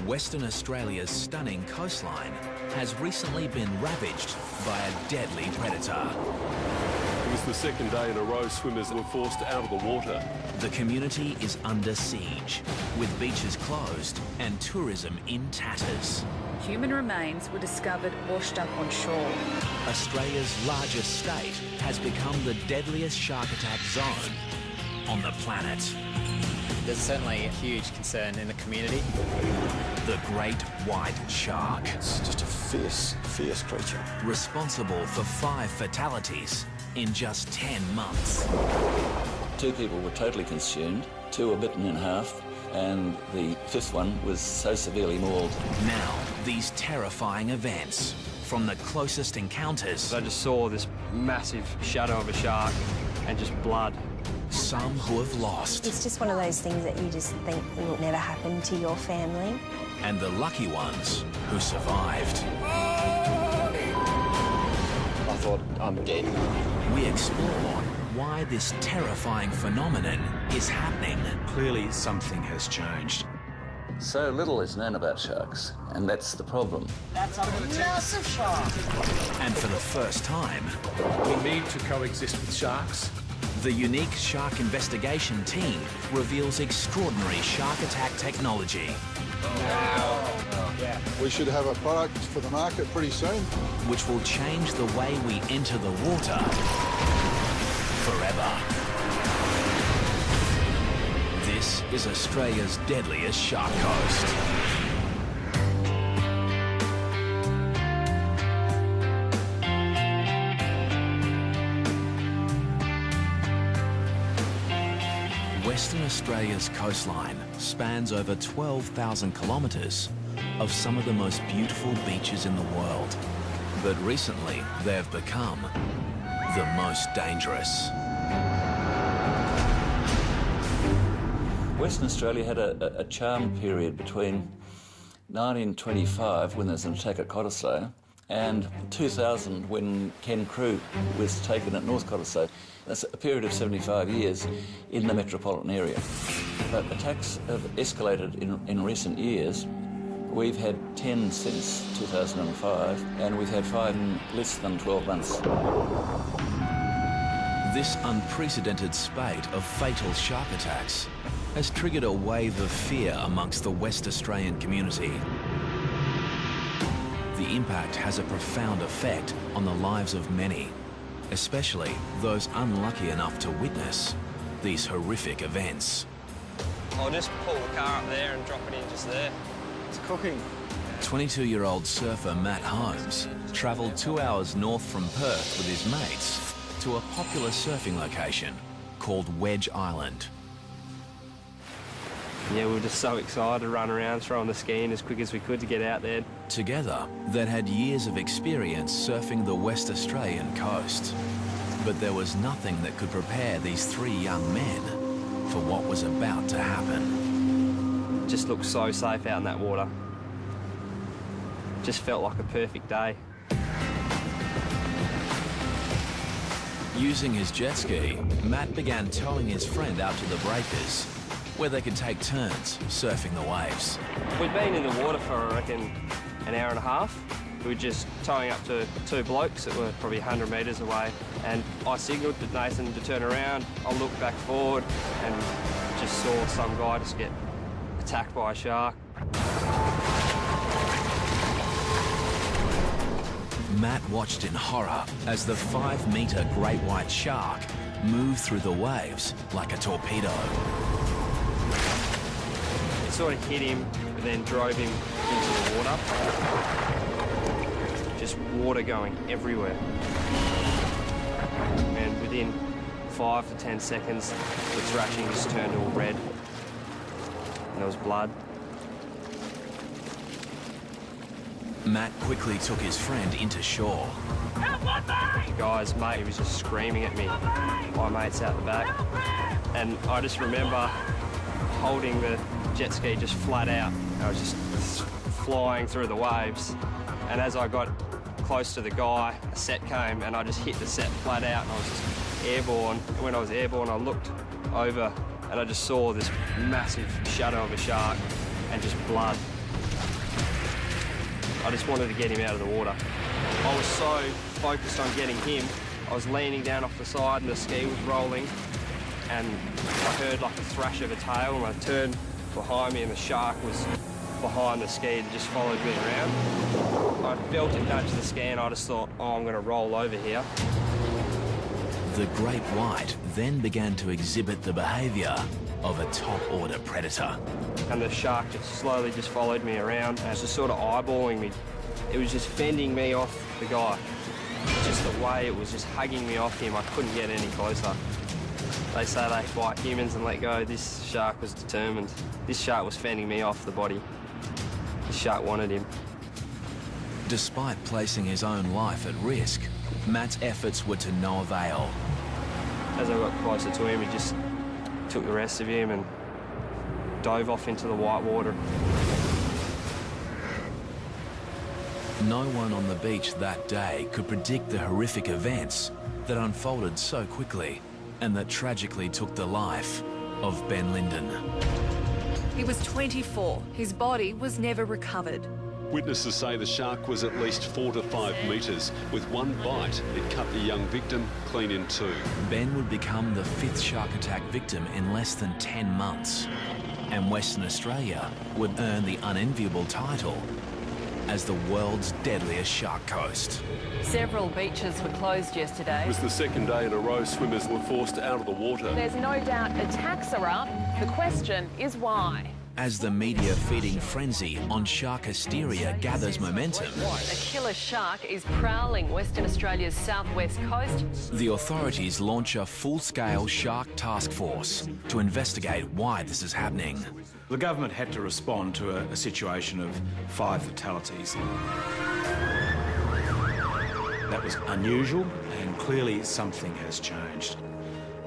Western Australia's stunning coastline has recently been ravaged by a deadly predator. It was the second day in a row swimmers were forced out of the water. The community is under siege, with beaches closed and tourism in tatters. Human remains were discovered washed up on shore. Australia's largest state has become the deadliest shark attack zone on the planet. There's certainly a huge concern in the community. The great white shark. It's just a fierce, fierce creature. Responsible for 5 fatalities in just 10 months. 2 people were totally consumed, 2 were bitten in half, and the 5th one was so severely mauled. Now, these terrifying events, from the closest encounters... I just saw this massive shadow of a shark and just blood. Some who have lost. It's just one of those things that you just think will never happen to your family. And the lucky ones who survived. I thought, I'm dead. We explore why this terrifying phenomenon is happening. Clearly something has changed. So little is known about sharks, and that's the problem. That's a massive shark. And for the first time... We need to coexist with sharks. The unique shark investigation team reveals extraordinary shark attack technology. We should have a product for the market pretty soon. Which will change the way we enter the water forever. This is Australia's deadliest shark coast. Western Australia's coastline spans over 12,000 kilometres of some of the most beautiful beaches in the world. But recently, they have become the most dangerous. Western Australia had a charm period between 1925, when there was an attack at Cottesloe, and 2000, when Ken Crew was taken at North Cottesloe. That's a period of 75 years in the metropolitan area. But attacks have escalated in recent years. We've had 10 since 2005, and we've had 5 in less than 12 months. This unprecedented spate of fatal shark attacks has triggered a wave of fear amongst the West Australian community. The impact has a profound effect on the lives of many, especially those unlucky enough to witness these horrific events. I'll just pull the car up there and drop it in just there. It's cooking. 22-year-old surfer Matt Holmes travelled 2 hours north from Perth with his mates to a popular surfing location called Wedge Island. Yeah, we were just so excited to run around throwing the ski in as quick as we could to get out there. Together, they'd had years of experience surfing the West Australian coast. But there was nothing that could prepare these 3 young men for what was about to happen. It just looked so safe out in that water. Just felt like a perfect day. Using his jet ski, Matt began towing his friend out to the breakers, where they could take turns surfing the waves. We'd been in the water for, I reckon, an hour and a half. We were just towing up to 2 blokes that were probably 100 metres away, and I signalled to Nathan to turn around. I looked back forward and just saw some guy just get attacked by a shark. Matt watched in horror as the 5-metre great white shark moved through the waves like a torpedo. It sort of hit him and then drove him into the water. Just water going everywhere. And within 5 to 10 seconds, the thrashing just turned all red. And there was blood. Matt quickly took his friend into shore. The guy's mate, he was just screaming at me. My mate's out the back. And I just remember holding the jet ski just flat out. I was just flying through the waves. And as I got close to the guy, a set came and I just hit the set flat out and I was just airborne. And when I was airborne, I looked over and I just saw this massive shadow of a shark and just blood. I just wanted to get him out of the water. I was so focused on getting him, I was leaning down off the side and the ski was rolling, and I heard like a thrash of a tail, and I turned behind me and the shark was behind the ski that just followed me around. I felt it nudge the ski and I just thought, oh, I'm going to roll over here. The great white then began to exhibit the behaviour of a top-order predator. And the shark just slowly just followed me around and it was just sort of eyeballing me. It was just fending me off the guy. Just the way it was just hugging me off him, I couldn't get any closer. They say they bite humans and let go. This shark was determined. This shark was fending me off the body. The shark wanted him. Despite placing his own life at risk, Matt's efforts were to no avail. As I got closer to him, he just took the rest of him and dove off into the white water. No one on the beach that day could predict the horrific events that unfolded so quickly and that tragically took the life of Ben Linden. He was 24. His body was never recovered. Witnesses say the shark was at least 4 to 5 metres. With one bite, it cut the young victim clean in two. Ben would become the 5th shark attack victim in less than 10 months. And Western Australia would earn the unenviable title as the world's deadliest shark coast. Several beaches were closed yesterday. It was the second day in a row swimmers were forced out of the water. There's no doubt attacks are up. The question is why. As the media feeding frenzy on shark hysteria gathers momentum, A killer shark is prowling Western Australia's southwest coast. the authorities launch a full-scale shark task force to investigate why this is happening. The government had to respond to a situation of 5 fatalities. That was unusual, and clearly something has changed.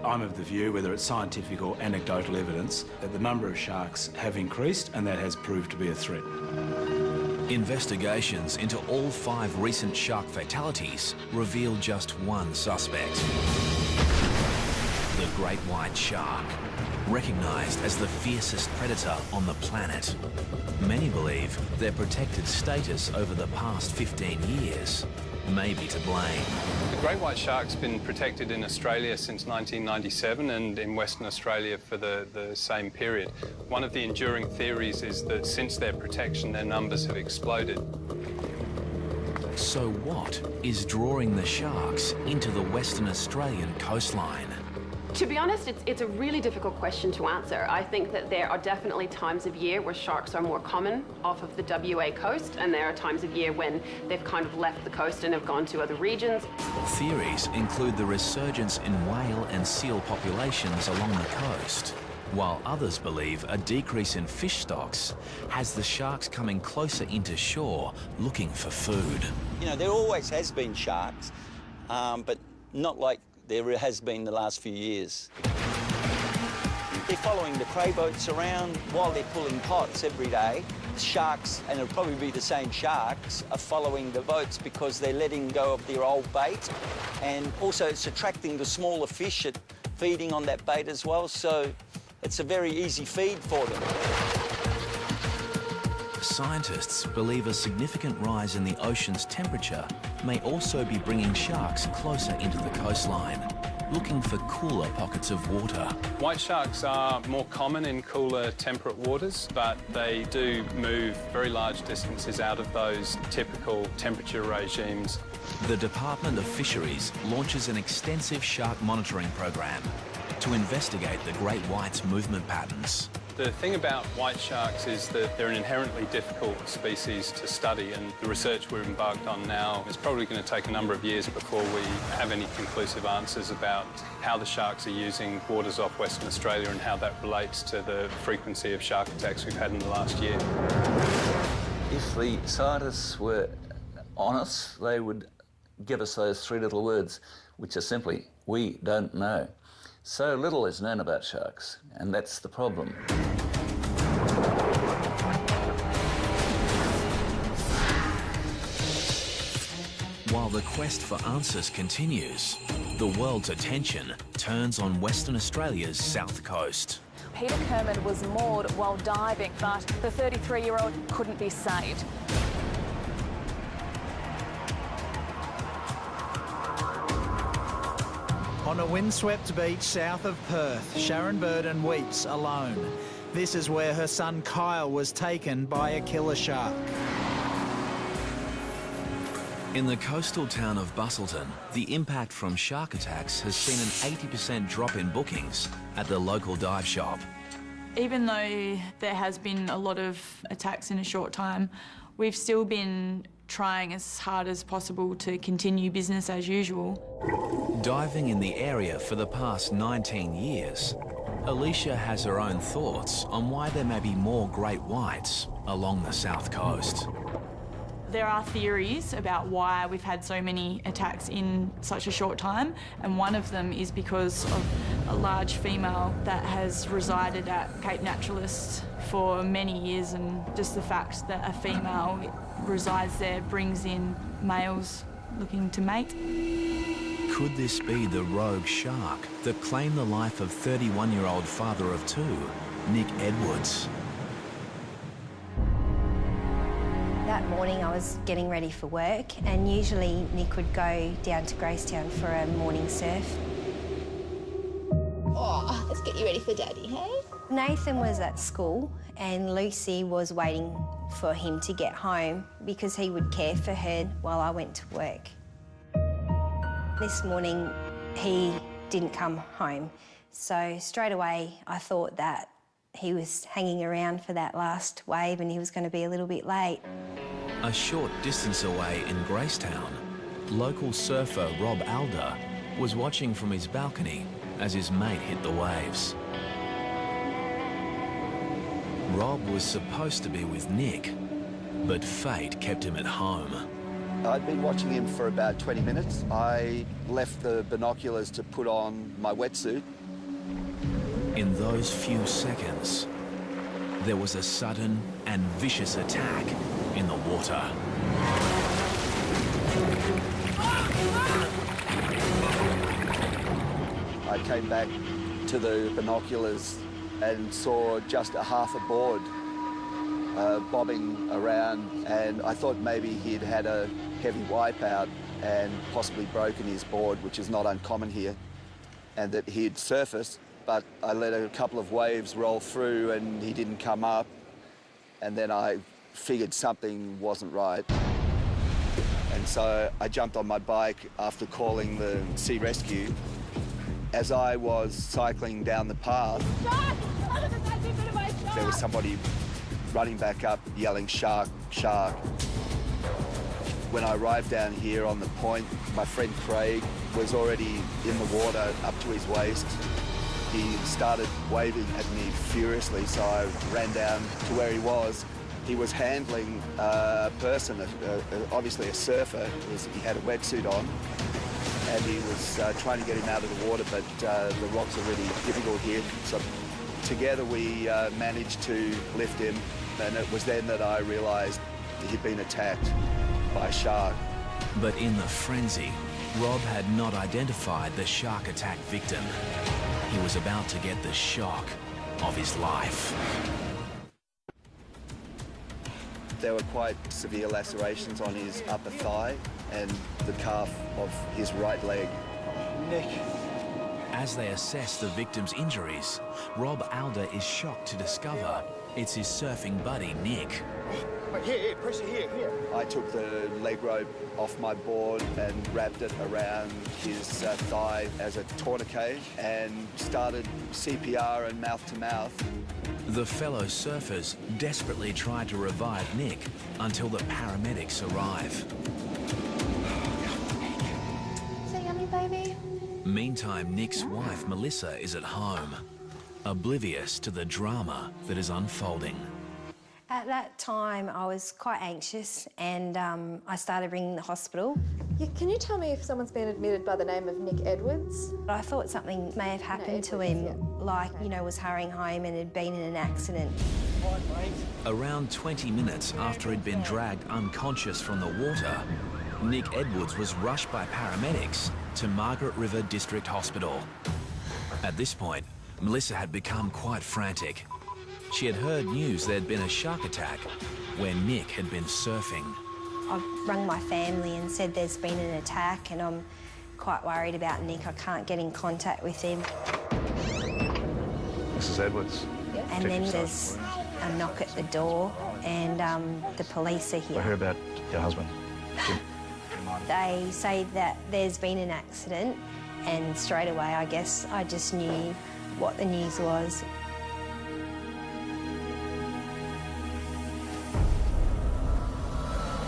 I'm of the view, whether it's scientific or anecdotal evidence, that the number of sharks have increased and that has proved to be a threat. Investigations into all 5 recent shark fatalities reveal just one suspect. The great white shark, recognised as the fiercest predator on the planet. Many believe their protected status over the past 15 years may be to blame. The great white shark's been protected in Australia since 1997 and in Western Australia for the same period. One of the enduring theories is that since their protection, their numbers have exploded. So what is drawing the sharks into the Western Australian coastline? To be honest, it's a really difficult question to answer. I think that there are definitely times of year where sharks are more common off of the WA coast, and there are times of year when they've kind of left the coast and have gone to other regions. Theories include the resurgence in whale and seal populations along the coast, while others believe a decrease in fish stocks has the sharks coming closer into shore looking for food. You know, there always has been sharks, but not like there has been the last few years. They're following the prey boats around while they're pulling pots every day. The sharks, and it'll probably be the same sharks, are following the boats because they're letting go of their old bait, and also it's attracting the smaller fish at feeding on that bait as well, so it's a very easy feed for them. Scientists believe a significant rise in the ocean's temperature may also be bringing sharks closer into the coastline, looking for cooler pockets of water. White sharks are more common in cooler temperate waters, but they do move very large distances out of those typical temperature regimes. The Department of Fisheries launches an extensive shark monitoring program to investigate the great white's movement patterns. The thing about white sharks is that they're an inherently difficult species to study, and the research we're embarked on now is probably going to take a number of years before we have any conclusive answers about how the sharks are using waters off Western Australia and how that relates to the frequency of shark attacks we've had in the last year. If the scientists were honest, they would give us those 3 little words, which are simply, we don't know. So little is known about sharks, and that's the problem. While the quest for answers continues, the world's attention turns on Western Australia's south coast. Peter Kerman was moored while diving, but the 33-year-old couldn't be saved. On a windswept beach south of Perth, Sharon Burden weeps alone. This is where her son Kyle was taken by a killer shark. In the coastal town of Busselton, the impact from shark attacks has seen an 80% drop in bookings at the local dive shop. Even though there has been a lot of attacks in a short time, we've still been trying as hard as possible to continue business as usual. Diving in the area for the past 19 years, Alicia has her own thoughts on why there may be more great whites along the south coast. There are theories about why we've had so many attacks in such a short time, and one of them is because of a large female that has resided at Cape Naturalist for many years, and just the fact that a female resides there brings in males looking to mate. Could this be the rogue shark that claimed the life of 31-year-old father of two, Nick Edwards? That morning I was getting ready for work, and usually Nick would go down to Gracetown for a morning surf. Oh, let's get you ready for Daddy, hey? Nathan was at school and Lucy was waiting for him to get home because he would care for her while I went to work. This morning he didn't come home, so straight away I thought that he was hanging around for that last wave and he was going to be a little bit late. A short distance away in Gracetown, local surfer Rob Alder was watching from his balcony as his mate hit the waves. Rob was supposed to be with Nick, but fate kept him at home. I'd been watching him for about 20 minutes. I left the binoculars to put on my wetsuit. In those few seconds, there was a sudden and vicious attack in the water. I came back to the binoculars and saw just a half a board bobbing around, and I thought maybe he'd had a heavy wipeout and possibly broken his board, which is not uncommon here, and that he'd surfaced. But I let a couple of waves roll through and he didn't come up. And then I figured something wasn't right. And so I jumped on my bike after calling the sea rescue. As I was cycling down the path, there was somebody running back up yelling, "Shark, shark." When I arrived down here on the point, my friend Craig was already in the water up to his waist. He started waving at me furiously, so I ran down to where he was. He was handling a person, obviously a surfer. He had a wetsuit on, and he was trying to get him out of the water, but the rocks are really difficult here. So together we managed to lift him, and it was then that I realised he'd been attacked by a shark. But in the frenzy, Rob had not identified the shark attack victim. He was about to get the shock of his life. There were quite severe lacerations on his upper thigh and the calf of his right leg. Nick. As they assess the victim's injuries, Rob Alder is shocked to discover it's his surfing buddy, Nick. Here, pressure here. I took the leg rope off my board and wrapped it around his thigh as a tourniquet and started CPR and mouth-to-mouth. The fellow surfers desperately tried to revive Nick until the paramedics arrive. Say yummy, baby. Meantime, Nick's wife, Melissa, is at home, oblivious to the drama that is unfolding. At that time, I was quite anxious and I started ringing the hospital. Yeah, can you tell me if someone's been admitted by the name of Nick Edwards? I thought something may have happened to him, like, you know, was hurrying home and had been in an accident. Around 20 minutes after he'd been dragged unconscious from the water, Nick Edwards was rushed by paramedics to Margaret River District Hospital. At this point, Melissa had become quite frantic. She had heard news there'd been a shark attack where Nick had been surfing. I've rung my family and said there's been an attack and I'm quite worried about Nick. I can't get in contact with him. Mrs. Edwards. And then there's a knock at the door and the police are here. I hear about your husband, Jim. They say that there's been an accident and straight away, I guess, I just knew what the news was.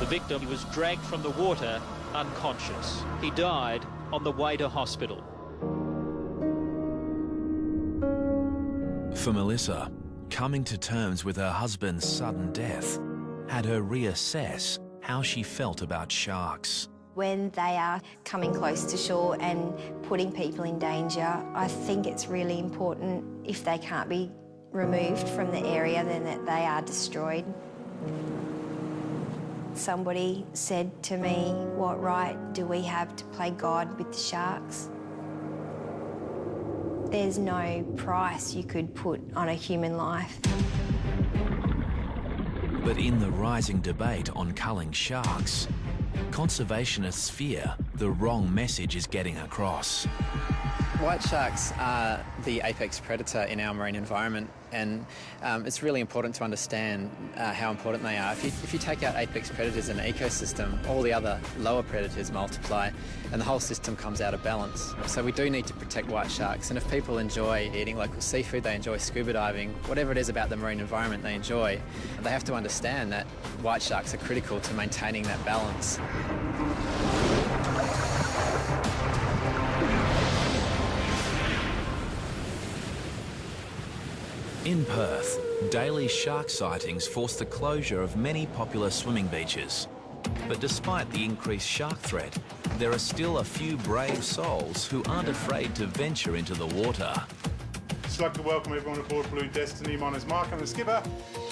The victim was dragged from the water unconscious. He died on the way to hospital. For Melissa, coming to terms with her husband's sudden death had her reassess how she felt about sharks. When they are coming close to shore and putting people in danger, I think it's really important, if they can't be removed from the area, then that they are destroyed. Somebody said to me, what right do we have to play God with the sharks? There's no price you could put on a human life. But in the rising debate on culling sharks, conservationists fear the wrong message is getting across. White sharks are the apex predator in our marine environment, and it's really important to understand how important they are. If you take out apex predators in an ecosystem, all the other lower predators multiply and the whole system comes out of balance. So we do need to protect white sharks, and if people enjoy eating local seafood, they enjoy scuba diving, whatever it is about the marine environment they enjoy, they have to understand that white sharks are critical to maintaining that balance. In Perth, daily shark sightings forced the closure of many popular swimming beaches. But despite the increased shark threat, there are still a few brave souls who aren't afraid to venture into the water. I'd like to welcome everyone aboard Blue Destiny. My name's Mark, I'm the skipper.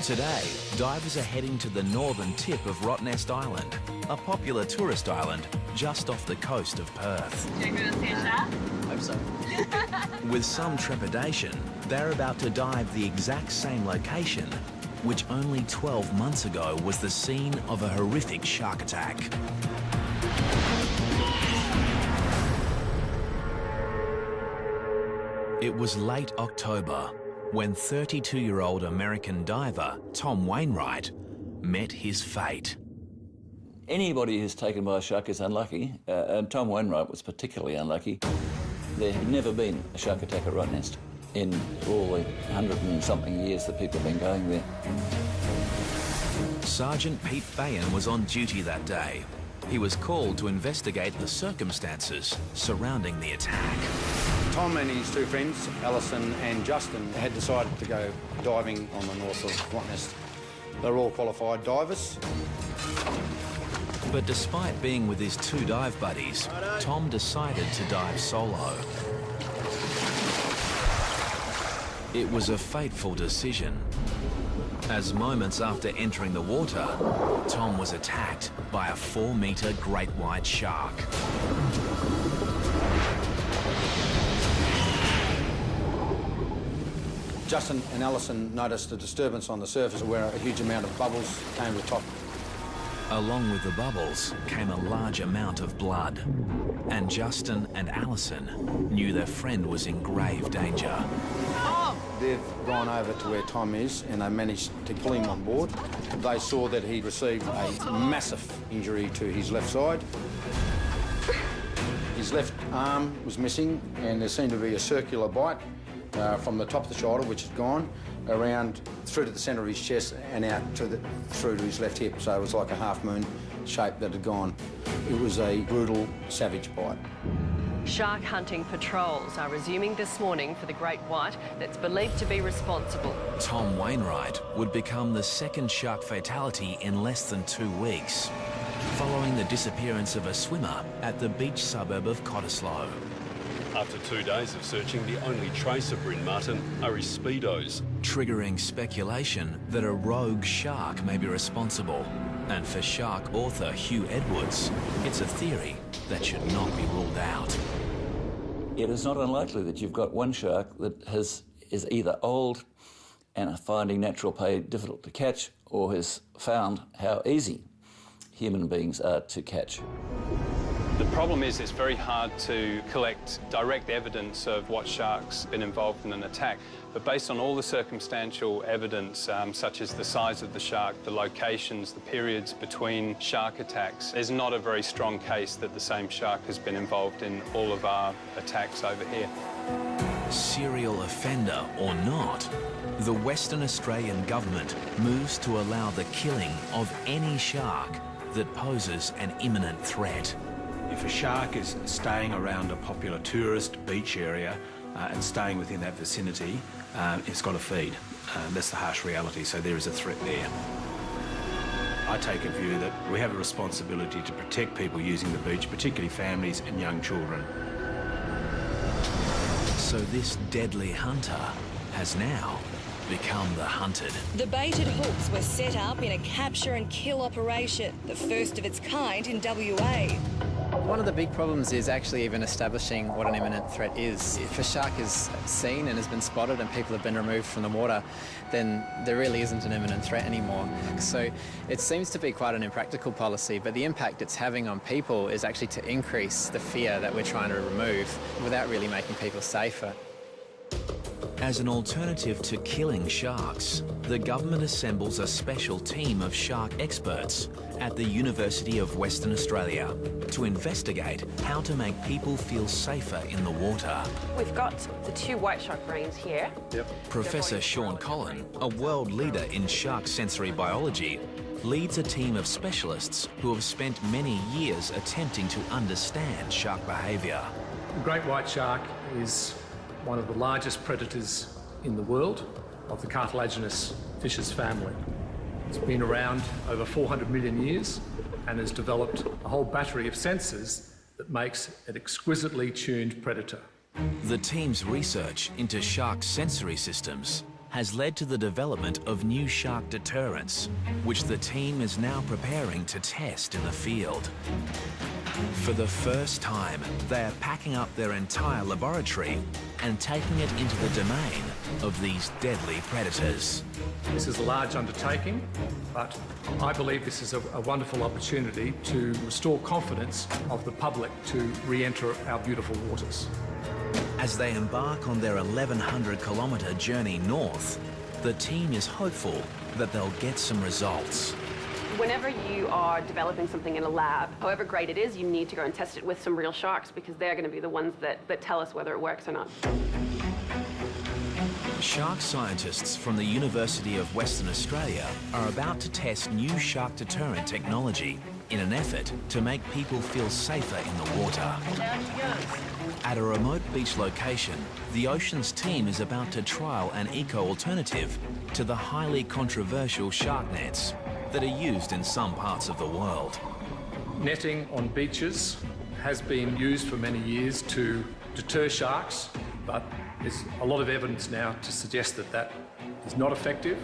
Today, divers are heading to the northern tip of Rottnest Island, a popular tourist island just off the coast of Perth. Do you want to see a shark? Hope so. With some trepidation, they're about to dive the exact same location, which only 12 months ago was the scene of a horrific shark attack. It was late October when 32-year-old American diver Tom Wainwright met his fate. Anybody who's taken by a shark is unlucky, and Tom Wainwright was particularly unlucky. There had never been a shark attack at Rottnest in all the 100 and something years that people have been going there. Sergeant Pete Bayan was on duty that day. He was called to investigate the circumstances surrounding the attack. Tom and his two friends, Alison and Justin, had decided to go diving on the north of Rottnest. They're all qualified divers. But despite being with his two dive buddies, Tom decided to dive solo. It was a fateful decision, as moments after entering the water, Tom was attacked by a 4-metre great white shark. Justin and Alison noticed a disturbance on the surface where a huge amount of bubbles came to the top. Along with the bubbles came a large amount of blood, and Justin and Alison knew their friend was in grave danger. They've gone over to where Tom is and they managed to pull him on board. They saw that he'd received a massive injury to his left side. His left arm was missing and there seemed to be a circular bite from the top of the shoulder, which had gone around through to the centre of his chest and out to through to his left hip. So it was like a half-moon shape that had gone. It was a brutal, savage bite. Shark hunting patrols are resuming this morning for the great white that's believed to be responsible. Tom Wainwright would become the second shark fatality in less than 2 weeks, following the disappearance of a swimmer at the beach suburb of Cottesloe. After 2 days of searching, the only trace of Bryn Martin are his speedos, triggering speculation that a rogue shark may be responsible. And for shark author Hugh Edwards, it's a theory that should not be ruled out. It is not unlikely that you've got one shark that is either old and finding natural prey difficult to catch, or has found how easy human beings are to catch. The problem is it's very hard to collect direct evidence of what shark's been involved in an attack. But based on all the circumstantial evidence, such as the size of the shark, the locations, the periods between shark attacks, there's not a very strong case that the same shark has been involved in all of our attacks over here. Serial offender or not, the Western Australian government moves to allow the killing of any shark that poses an imminent threat. If a shark is staying around a popular tourist beach area and staying within that vicinity, it's got to feed. That's the harsh reality, so there is a threat there. I take a view that we have a responsibility to protect people using the beach, particularly families and young children. So this deadly hunter has now become the hunted. The baited hooks were set up in a capture and kill operation, the first of its kind in WA. One of the big problems is actually even establishing what an imminent threat is. If a shark is seen and has been spotted and people have been removed from the water, then there really isn't an imminent threat anymore. So it seems to be quite an impractical policy, but the impact it's having on people is actually to increase the fear that we're trying to remove without really making people safer. As an alternative to killing sharks, the government assembles a special team of shark experts at the University of Western Australia to investigate how to make people feel safer in the water. We've got the 2 white shark brains here. Professor Sean Collin, a world leader in shark sensory biology, leads a team of specialists who have spent many years attempting to understand shark behaviour. The great white shark is one of the largest predators in the world of the cartilaginous fishes family. It's been around over 400 million years and has developed a whole battery of sensors that makes an exquisitely tuned predator. The team's research into shark sensory systems has led to the development of new shark deterrents, which the team is now preparing to test in the field. For the first time, they are packing up their entire laboratory and taking it into the domain of these deadly predators. This is a large undertaking, but I believe this is a wonderful opportunity to restore confidence of the public to re-enter our beautiful waters. As they embark on their 1,100-kilometre journey north, the team is hopeful that they'll get some results. Whenever you are developing something in a lab, however great it is, you need to go and test it with some real sharks because they're going to be the ones that tell us whether it works or not. Shark scientists from the University of Western Australia are about to test new shark deterrent technology in an effort to make people feel safer in the water. At a remote beach location, the Oceans team is about to trial an eco-alternative to the highly controversial shark nets that are used in some parts of the world. Netting on beaches has been used for many years to deter sharks, but there's a lot of evidence now to suggest that that is not effective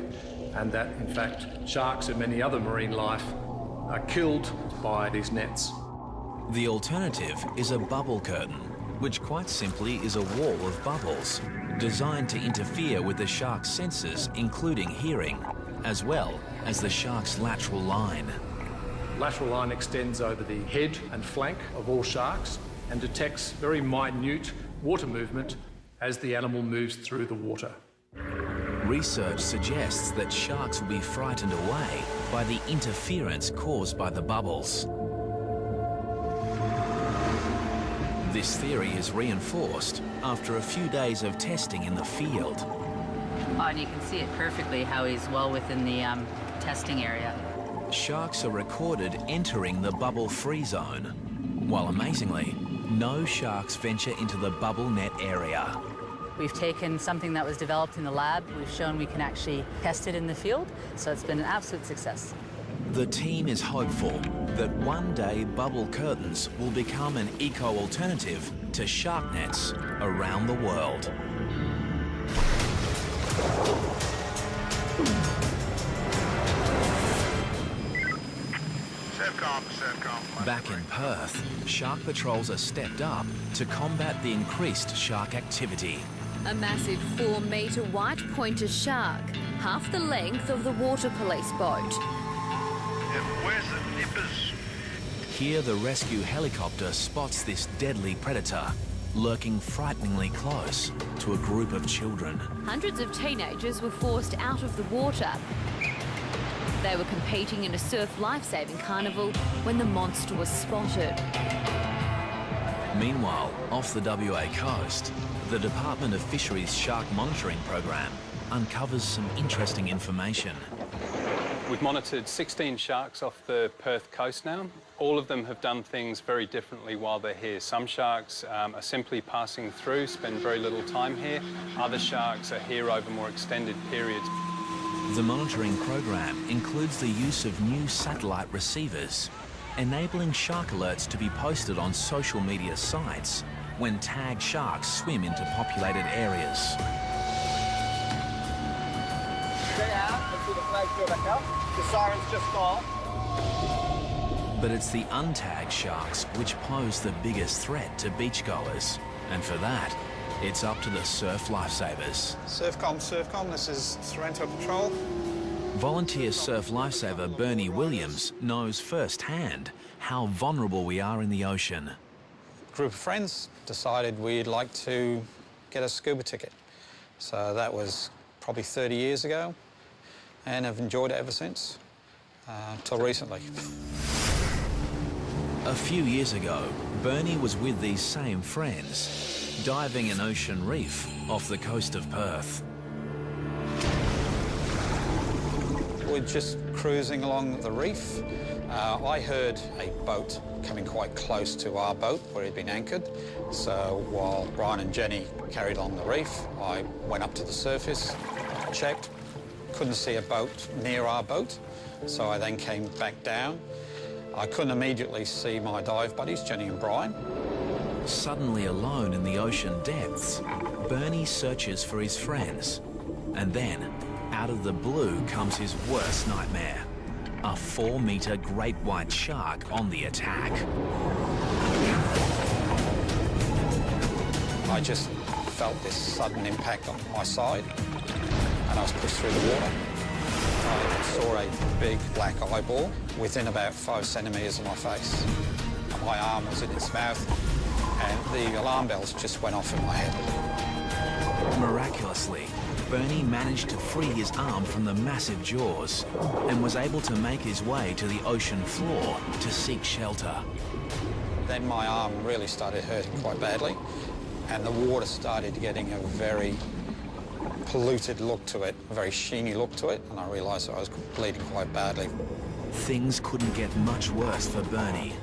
and that, in fact, sharks and many other marine life are killed by these nets. The alternative is a bubble curtain, which quite simply is a wall of bubbles designed to interfere with the shark's senses, including hearing, as well as the shark's lateral line. Lateral line extends over the head and flank of all sharks and detects very minute water movement as the animal moves through the water. Research suggests that sharks will be frightened away by the interference caused by the bubbles. This theory is reinforced after a few days of testing in the field. Oh, and you can see it perfectly how he's well within the testing area. Sharks are recorded entering the bubble-free zone, while amazingly, no sharks venture into the bubble net area. We've taken something that was developed in the lab, we've shown we can actually test it in the field, so it's been an absolute success. The team is hopeful that one day bubble curtains will become an eco-alternative to shark nets around the world. Back in Perth, shark patrols are stepped up to combat the increased shark activity. A massive 4-metre white pointer shark, half the length of the water police boat. Where's the nippers? Here, the rescue helicopter spots this deadly predator lurking frighteningly close to a group of children. Hundreds of teenagers were forced out of the water. They were competing in a surf lifesaving carnival when the monster was spotted. Meanwhile, off the WA coast, the Department of Fisheries Shark Monitoring Program uncovers some interesting information. We've monitored 16 sharks off the Perth coast now. All of them have done things very differently while they're here. Some sharks are simply passing through, spend very little time here. Other sharks are here over more extended periods. The monitoring program includes the use of new satellite receivers, enabling shark alerts to be posted on social media sites when tagged sharks swim into populated areas. Stay out until the flags go back up. The siren's just gone. But it's the untagged sharks which pose the biggest threat to beachgoers. And for that, it's up to the surf lifesavers. Surfcom, this is Sorrento Patrol. Volunteer surf lifesaver Bernie Williams knows firsthand how vulnerable we are in the ocean. A group of friends decided we'd like to get a scuba ticket. So that was probably 30 years ago, and I've enjoyed it ever since, till recently. A few years ago, Bernie was with these same friends, diving an ocean reef off the coast of Perth. We're just cruising along the reef. I heard a boat coming quite close to our boat where it'd been anchored. So while Brian and Jenny carried on the reef, I went up to the surface, checked, couldn't see a boat near our boat. So I then came back down. I couldn't immediately see my dive buddies, Jenny and Brian. Suddenly alone in the ocean depths, Bernie searches for his friends. And then, out of the blue comes his worst nightmare. A 4-metre great white shark on the attack. I just felt this sudden impact on my side, and I was pushed through the water. I saw a big black eyeball within about 5 centimetres of my face. My arm was in its mouth, and the alarm bells just went off in my head. Miraculously, Bernie managed to free his arm from the massive jaws and was able to make his way to the ocean floor to seek shelter. Then my arm really started hurting quite badly, and the water started getting a very polluted look to it, a very sheeny look to it, and I realised that I was bleeding quite badly. Things couldn't get much worse for Bernie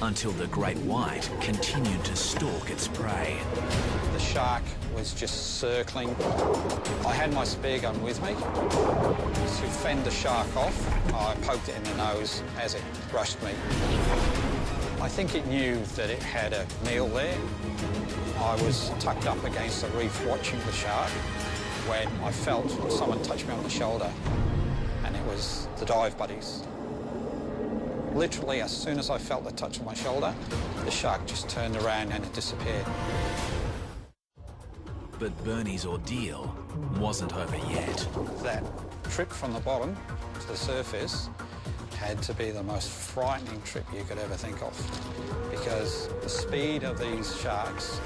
until the great white continued to stalk its prey. The shark was just circling. I had my spear gun with me. To fend the shark off, I poked it in the nose as it rushed me. I think it knew that it had a meal there. I was tucked up against the reef watching the shark when I felt someone touch me on the shoulder, and it was the dive buddies. Literally, as soon as I felt the touch on my shoulder, the shark just turned around and it disappeared. But Bernie's ordeal wasn't over yet. That trip from the bottom to the surface had to be the most frightening trip you could ever think of, because the speed of these sharks,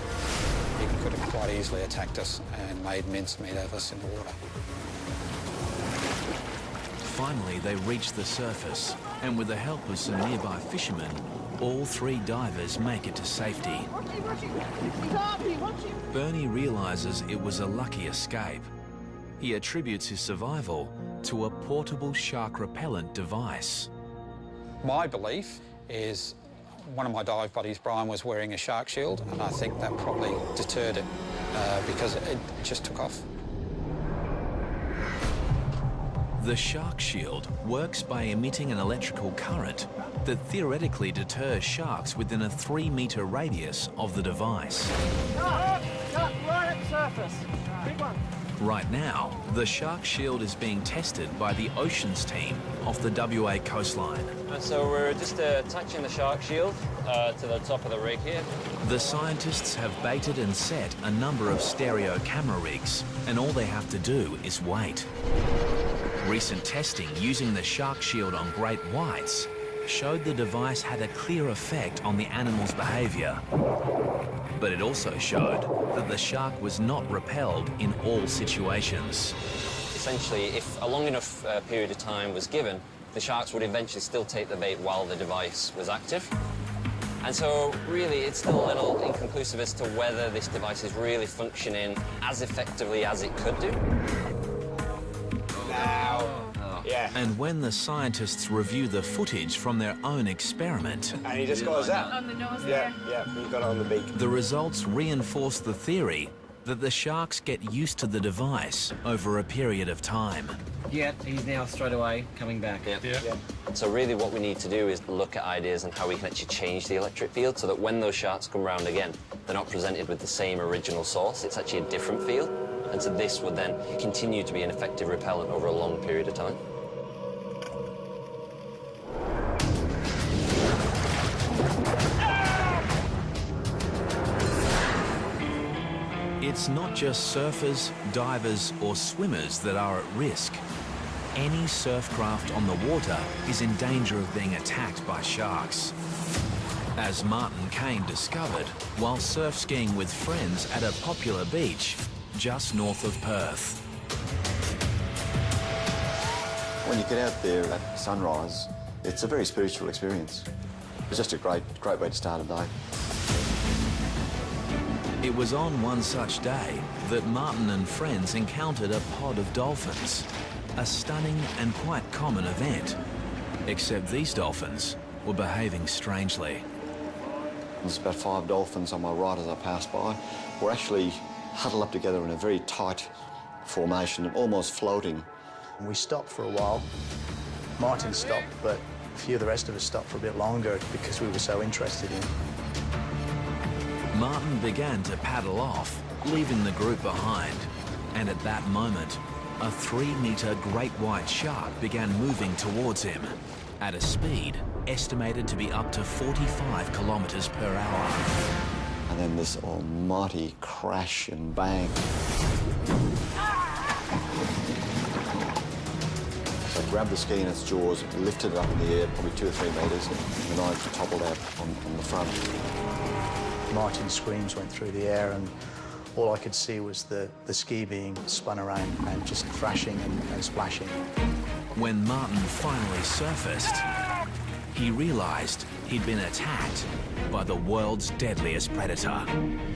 it could have quite easily attacked us and made mincemeat of us in the water. Finally, they reached the surface, and with the help of some nearby fishermen, all 3 divers make it to safety. Bernie realises it was a lucky escape. He attributes his survival to a portable shark repellent device. My belief is one of my dive buddies, Brian, was wearing a shark shield, and I think that probably deterred it because it just took off. The shark shield works by emitting an electrical current that theoretically deters sharks within a 3-metre radius of the device. Shark right at the surface. Big one. Right now, the shark shield is being tested by the Oceans team off the WA coastline. So we're just attaching the shark shield to the top of the rig here. The scientists have baited and set a number of stereo camera rigs, and all they have to do is wait. Recent testing using the shark shield on great whites showed the device had a clear effect on the animal's behaviour. But it also showed that the shark was not repelled in all situations. Essentially, if a long enough period of time was given, the sharks would eventually still take the bait while the device was active. And so, really, it's still a little inconclusive as to whether this device is really functioning as effectively as it could do. Yeah. And when the scientists review the footage from their own experiment... And he just goes out. On the nose Yeah, there. yeah, he's got it on the beak. The results reinforce the theory that the sharks get used to the device over a period of time. Yeah, he's now straight away coming back. Yeah. So really what we need to do is look at ideas on how we can actually change the electric field so that when those sharks come round again, they're not presented with the same original source, it's actually a different field. And so this would then continue to be an effective repellent over a long period of time. It's not just surfers, divers or swimmers that are at risk. Any surf craft on the water is in danger of being attacked by sharks. As Martin Kane discovered while surf skiing with friends at a popular beach just north of Perth. When you get out there at sunrise, it's a very spiritual experience. It's just a great way to start a day. It was on one such day that Martin and friends encountered a pod of dolphins, a stunning and quite common event. Except these dolphins were behaving strangely. There's about 5 dolphins on my right as I passed by. We're actually huddled up together in a very tight formation, almost floating. We stopped for a while. Martin stopped, but a few of the rest of us stopped for a bit longer because we were so interested in it. Martin began to paddle off, leaving the group behind. And at that moment, a 3-metre great white shark began moving towards him at a speed estimated to be up to 45 kilometres per hour. And then this almighty crash and bang. So I grabbed the ski in its jaws, lifted it up in the air, probably 2 or 3 metres, and the knife toppled out on the front. Martin's screams went through the air, and all I could see was the ski being spun around and just thrashing and splashing. When Martin finally surfaced, he realised he'd been attacked by the world's deadliest predator.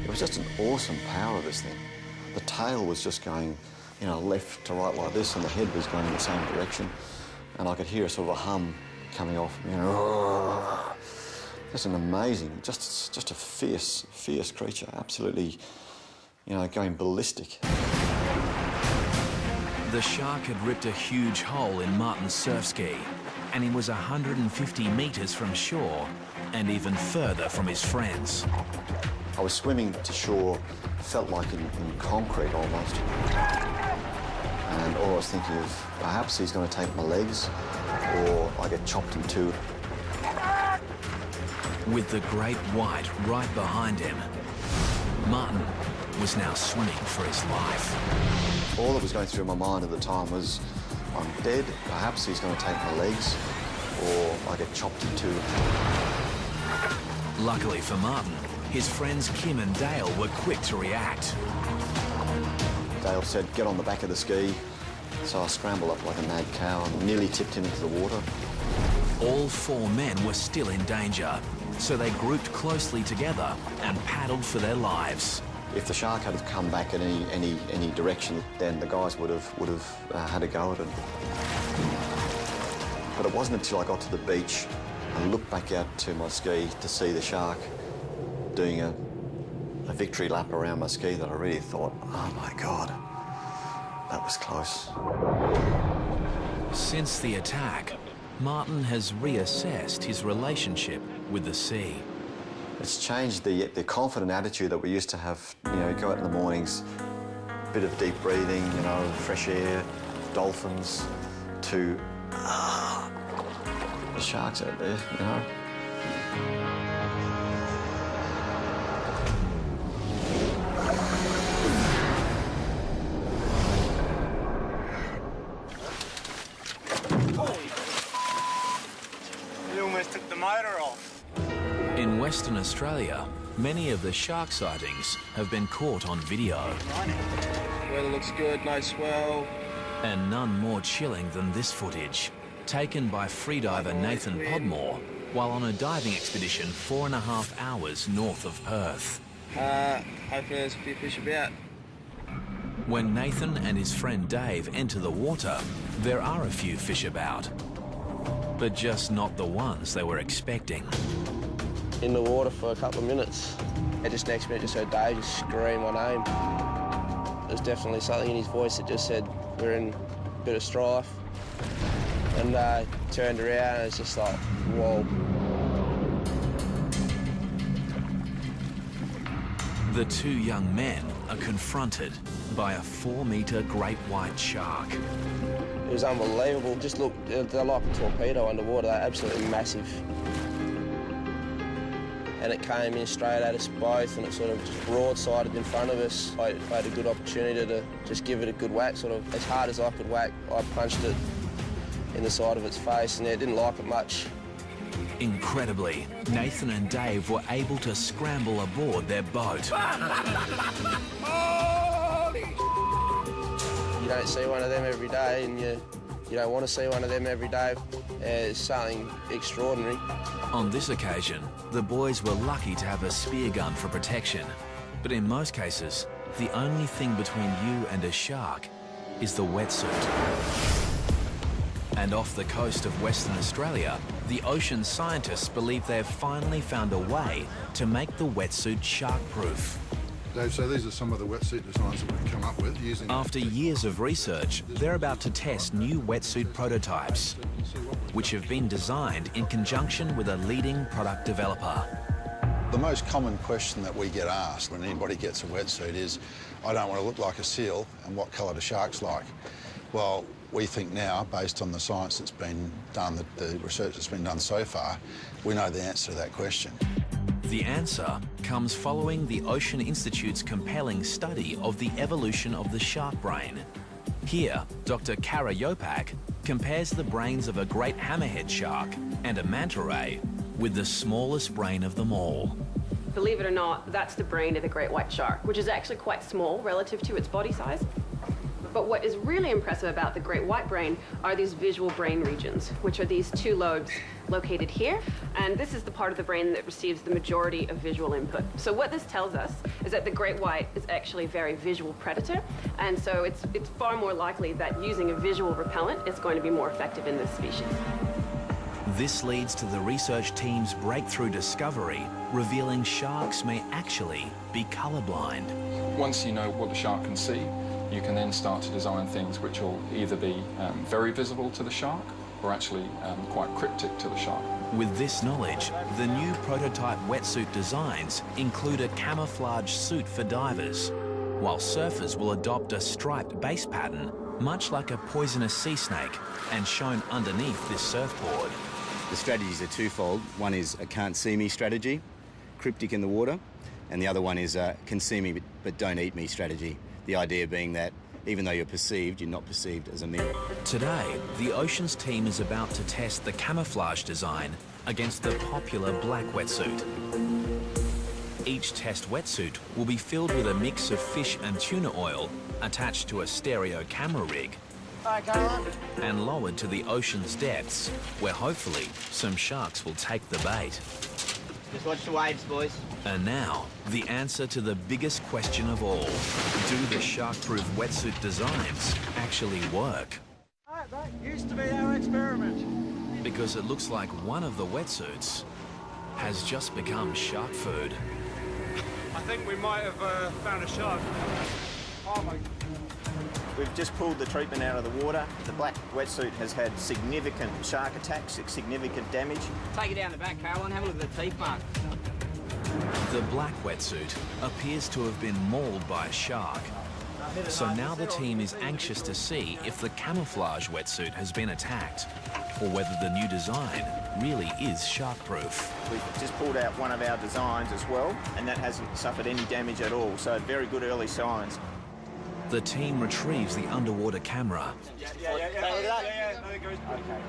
It was just an awesome power of this thing. The tail was just going, you know, left to right like this, and the head was going in the same direction. And I could hear a sort of a hum coming off, you know. Just an amazing, just a fierce creature, absolutely, you know, going ballistic. The shark had ripped a huge hole in Martin's surf ski, and he was 150 metres from shore and even further from his friends. I was swimming to shore, felt like in concrete almost. And all I was thinking of, perhaps he's going to take my legs, or I get chopped in two. With the great white right behind him, Martin was now swimming for his life. All that was going through my mind at the time was, I'm dead, perhaps he's going to take my legs, or I get chopped in two. Luckily for Martin, his friends Kim and Dale were quick to react. Dale said, get on the back of the ski. So I scrambled up like a mad cow and nearly tipped him into the water. All 4 men were still in danger, so they grouped closely together and paddled for their lives. If the shark had come back in any direction, then the guys would have had a go at it. But it wasn't until I got to the beach and looked back out to my ski to see the shark doing a victory lap around my ski that I really thought, oh my God, that was close. Since the attack, Martin has reassessed his relationship with the sea. It's changed the confident attitude that we used to have, you know, go out in the mornings, a bit of deep breathing, you know, fresh air, dolphins, to the sharks out there, you know. motor off. In Western Australia, many of the shark sightings have been caught on video. Weather looks good, no swell. And none more chilling than this footage, taken by freediver Nathan Podmore while on a diving expedition 4.5 hours north of Perth. Hoping there's a few fish about. When Nathan and his friend Dave enter the water, there are a few fish about, but just not the ones they were expecting. In the water for a couple of minutes. And just next minute, just heard Dave just scream my name. There was definitely something in his voice that just said, we're in a bit of strife. And turned around and it's just like, whoa. The two young men are confronted by a 4-metre great white shark. It was unbelievable. Just look, they're like a torpedo underwater. They're absolutely massive. And it came in straight at us both and it sort of just broadsided in front of us. I had a good opportunity to just give it a good whack, sort of as hard as I could whack. I punched it in the side of its face and it didn't like it much. Incredibly, Nathan and Dave were able to scramble aboard their boat. You don't see one of them every day and you don't want to see one of them every day. It's something extraordinary. On this occasion, the boys were lucky to have a spear gun for protection. But in most cases, the only thing between you and a shark is the wetsuit. And off the coast of Western Australia, the ocean scientists believe they've finally found a way to make the wetsuit shark-proof. Dave, so these are some of the wetsuit designs that we've come up with using... After years of research, they're about to test new wetsuit prototypes, which have been designed in conjunction with a leading product developer. The most common question that we get asked when anybody gets a wetsuit is, I don't want to look like a seal, and what colour do sharks like? Well, we think now, based on the science that's been done, the research that's been done so far, we know the answer to that question. The answer comes following the Ocean Institute's compelling study of the evolution of the shark brain. Here, Dr. Kara Yopak compares the brains of a great hammerhead shark and a manta ray with the smallest brain of them all. Believe it or not, that's the brain of the great white shark, which is actually quite small relative to its body size. But what is really impressive about the great white brain are these visual brain regions, which are these two lobes located here. And this is the part of the brain that receives the majority of visual input. So what this tells us is that the great white is actually a very visual predator. And so it's far more likely that using a visual repellent is going to be more effective in this species. This leads to the research team's breakthrough discovery, revealing sharks may actually be colorblind. Once you know what the shark can see, you can then start to design things which will either be very visible to the shark or actually quite cryptic to the shark. With this knowledge, the new prototype wetsuit designs include a camouflage suit for divers, while surfers will adopt a striped base pattern, much like a poisonous sea snake, and shown underneath this surfboard. The strategies are twofold. One is a can't see me strategy, cryptic in the water, and the other one is a can see me but don't eat me strategy. The idea being that even though you're perceived, you're not perceived as a meal. Today, the Oceans team is about to test the camouflage design against the popular black wetsuit. Each test wetsuit will be filled with a mix of fish and tuna oil attached to a stereo camera rig and lowered to the ocean's depths, where hopefully some sharks will take the bait. Just watch the waves, boys. And now, the answer to the biggest question of all. Do the shark-proof wetsuit designs actually work? That used to be our experiment. Because it looks like one of the wetsuits has just become shark food. I think we might have found a shark. Oh my... We've just pulled the treatment out of the water. The black wetsuit has had significant shark attacks, significant damage. Take it down the back, Caroline, have a look at the teeth mark. The black wetsuit appears to have been mauled by a shark. So now the team is anxious to see if the camouflage wetsuit has been attacked, or whether the new design really is shark-proof. We've just pulled out one of our designs as well, and that hasn't suffered any damage at all, so very good early signs. The team retrieves the underwater camera. Yeah, there it goes. Okay.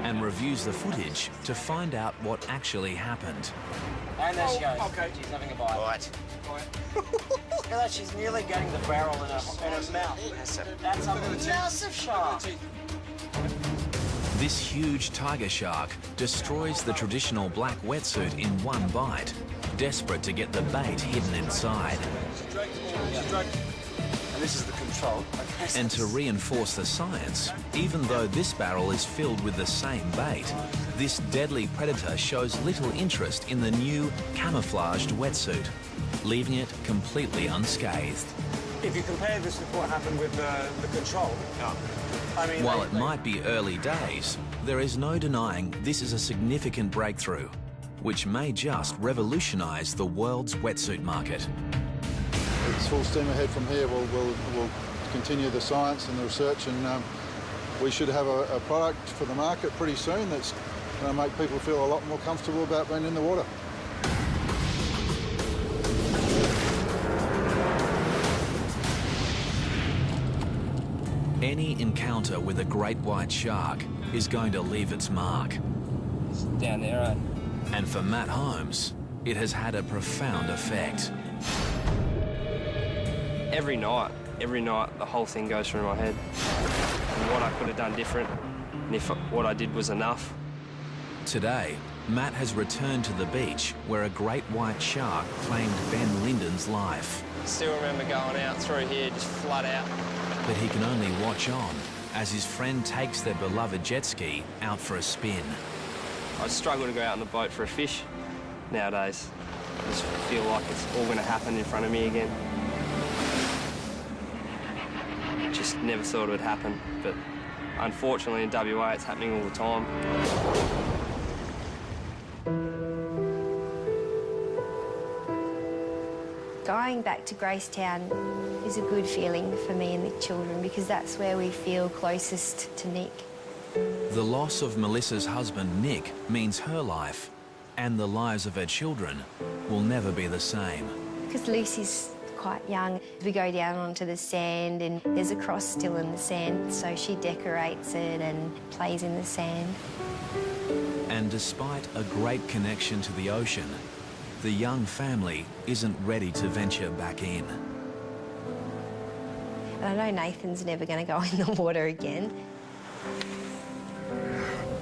and reviews the footage to find out what actually happened. And there she goes. Okay. She's having a bite. Right. Look at that, she's nearly getting the barrel in her mouth. That's a massive shark. This huge tiger shark destroys the traditional black wetsuit in one bite, desperate to get the bait hidden inside. And this is the control. Okay. And to reinforce the science, even though this barrel is filled with the same bait, this deadly predator shows little interest in the new camouflaged wetsuit, leaving it completely unscathed. If you compare this with what happened with the control, I mean... While it might be early days, there is no denying this is a significant breakthrough, which may just revolutionise the world's wetsuit market. It's full steam ahead from here. We'll continue the science and the research, and we should have a product for the market pretty soon that's going to make people feel a lot more comfortable about being in the water. Any encounter with a great white shark is going to leave its mark. It's down there, right? And for Matt Holmes, it has had a profound effect. Every night, the whole thing goes through my head. And what I could have done different, and if what I did was enough. Today, Matt has returned to the beach where a great white shark claimed Ben Linden's life. Still remember going out through here, just flat out. But he can only watch on as his friend takes their beloved jet ski out for a spin. I struggle to go out on the boat for a fish nowadays. I just feel like it's all going to happen in front of me again. Just never thought it would happen, but unfortunately in WA it's happening all the time. Going back to Gracetown is a good feeling for me and the children because that's where we feel closest to Nick. The loss of Melissa's husband, Nick, means her life and the lives of her children will never be the same. Because Lucy's quite young, we go down onto the sand and there's a cross still in the sand, so she decorates it and plays in the sand. And despite a great connection to the ocean, the young family isn't ready to venture back in. And I know Nathan's never going to go in the water again.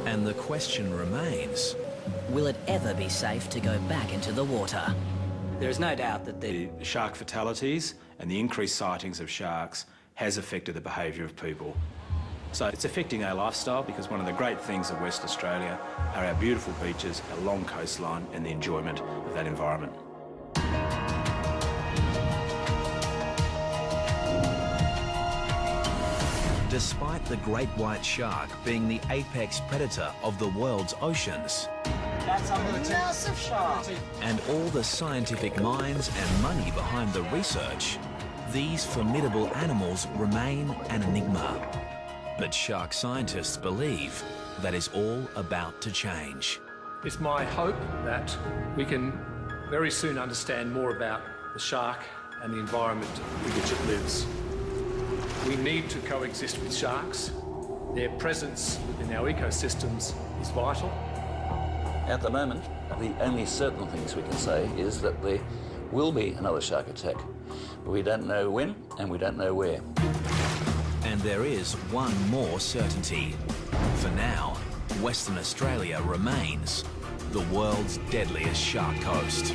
And the question remains, will it ever be safe to go back into the water? There is no doubt that the shark fatalities and the increased sightings of sharks has affected the behaviour of people. So it's affecting our lifestyle because one of the great things of West Australia are our beautiful beaches, our long coastline and the enjoyment of that environment. Despite the great white shark being the apex predator of the world's oceans, that's a massive shark. And all the scientific minds and money behind the research, these formidable animals remain an enigma. But shark scientists believe that is all about to change. It's my hope that we can very soon understand more about the shark and the environment in which it lives. We need to coexist with sharks. Their presence within our ecosystems is vital. At the moment, the only certain things we can say is that there will be another shark attack. But we don't know when and we don't know where. And there is one more certainty. For now, Western Australia remains the world's deadliest shark coast.